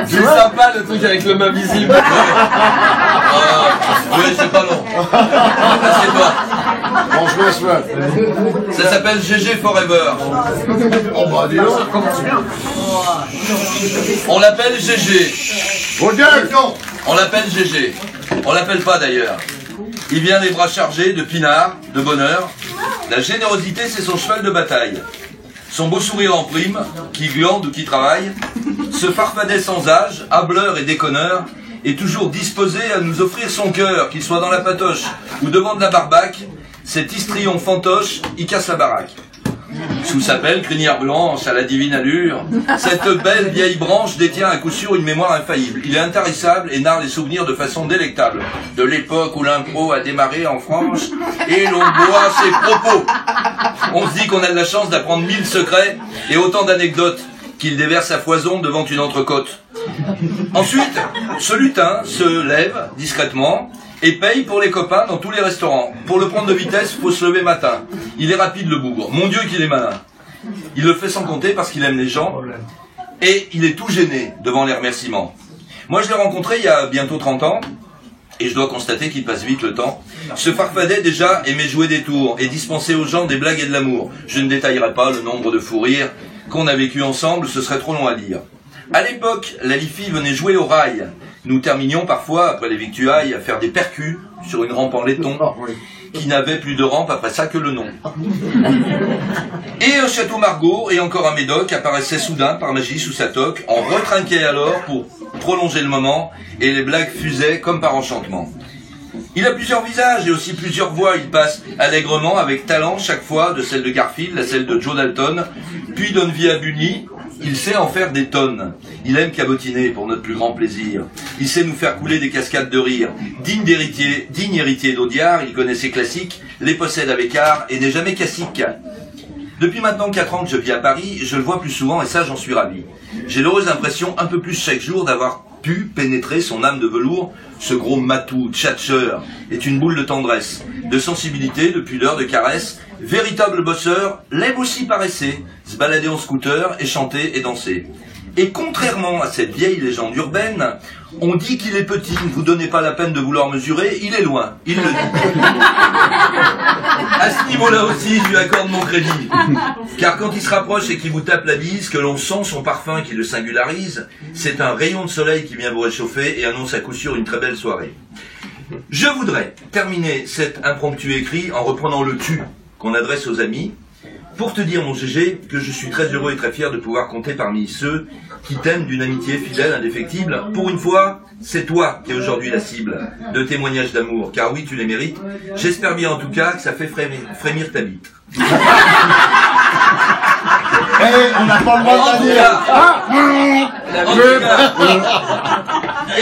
C'est sympa le truc avec le main visible. Oui, c'est pas long. Assieds-toi. Bon, je me laisse. Ça s'appelle GG Forever. Oh bah dis donc, ça commence bien. On l'appelle GG. Vos gueules. On l'appelle GG. On l'appelle pas d'ailleurs. Il vient les bras chargés de pinard, de bonheur. La générosité, c'est son cheval de bataille. Son beau sourire en prime, qui glande ou qui travaille, ce farfadet sans âge, hableur et déconneur, est toujours disposé à nous offrir son cœur, qu'il soit dans la patoche ou devant de la barbaque. Cet histrion fantoche, il casse la baraque. Sous sa belle crinière blanche, à la divine allure, cette belle vieille branche détient à coup sûr une mémoire infaillible. Il est intarissable et narre les souvenirs de façon délectable, de l'époque où l'impro a démarré en France, et l'on boit ses propos. On se dit qu'on a de la chance d'apprendre 1000 secrets et autant d'anecdotes qu'il déverse à foison devant une entrecôte. Ensuite, ce lutin se lève discrètement et paye pour les copains dans tous les restaurants. Pour le prendre de vitesse, faut se lever matin. Il est rapide le bougre. Mon Dieu qu'il est malin. Il le fait sans compter parce qu'il aime les gens et il est tout gêné devant les remerciements. Moi je l'ai rencontré il y a bientôt 30 ans et je dois constater qu'il passe vite le temps. Ce farfadet déjà aimait jouer des tours et dispenser aux gens des blagues et de l'amour. Je ne détaillerai pas le nombre de fous rires qu'on a vécu ensemble, ce serait trop long à dire. À l'époque, la Lifi venait jouer au rail. Nous terminions parfois, après les victuailles, à faire des percus sur une rampe en laiton, qui n'avait plus de rampe après ça que le nom. Et un château Margaux et encore un Médoc apparaissaient soudain par magie sous sa toque. On retrinquait alors pour prolonger le moment, et les blagues fusaient comme par enchantement. Il a plusieurs visages et aussi plusieurs voix. Il passe allègrement, avec talent, chaque fois, de celle de Garfield à celle de Joe Dalton, puis donne vie à Bunny. Il sait en faire des tonnes. Il aime cabotiner pour notre plus grand plaisir. Il sait nous faire couler des cascades de rire. Digne héritier d'Audiard, il connaît ses classiques, les possède avec art et n'est jamais cassique. Depuis maintenant 4 ans que je vis à Paris, je le vois plus souvent et ça j'en suis ravi. J'ai l'heureuse impression, un peu plus chaque jour, d'avoir pu pénétrer son âme de velours. Ce gros matou, tchatcheur, est une boule de tendresse, de sensibilité, de pudeur, de caresse. Véritable bosseur, l'aime aussi paresser, se balader en scooter et chanter et danser. Et contrairement à cette vieille légende urbaine, on dit qu'il est petit, ne vous donnez pas la peine de vouloir mesurer, il est loin, il le dit. À ce niveau-là aussi, je lui accorde mon crédit. Car quand il se rapproche et qu'il vous tape la bise, que l'on sent son parfum qui le singularise, c'est un rayon de soleil qui vient vous réchauffer et annonce à coup sûr une très belle soirée. Je voudrais terminer cet impromptu écrit en reprenant le tu qu'on adresse aux amis, pour te dire, mon GG, que je suis très heureux et très fier de pouvoir compter parmi ceux qui t'aiment d'une amitié fidèle, indéfectible. Pour une fois, c'est toi qui es aujourd'hui la cible de témoignages d'amour, car oui, tu les mérites. J'espère bien en tout cas que ça fait frémir ta bite. On n'a pas le droit de dire.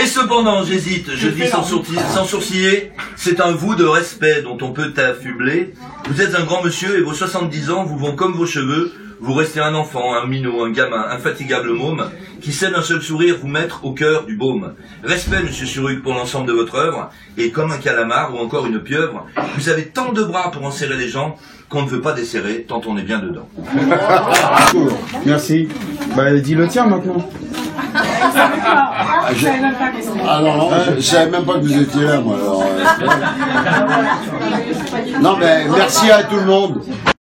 Et cependant, j'hésite, je dis sans sourciller, c'est un vous de respect dont on peut t'affubler. Vous êtes un grand monsieur et vos 70 ans vous vont comme vos cheveux. Vous restez un enfant, un minot, un gamin, infatigable môme, qui sait d'un seul sourire vous mettre au cœur du baume. Respect, monsieur Suruc, pour l'ensemble de votre œuvre, et comme un calamar ou encore une pieuvre, vous avez tant de bras pour enserrer les gens qu'on ne veut pas desserrer tant on est bien dedans. Merci. Bah, dis le tien maintenant. Alors non, je savais même pas que vous étiez là, moi. Alors, non, mais merci à tout le monde.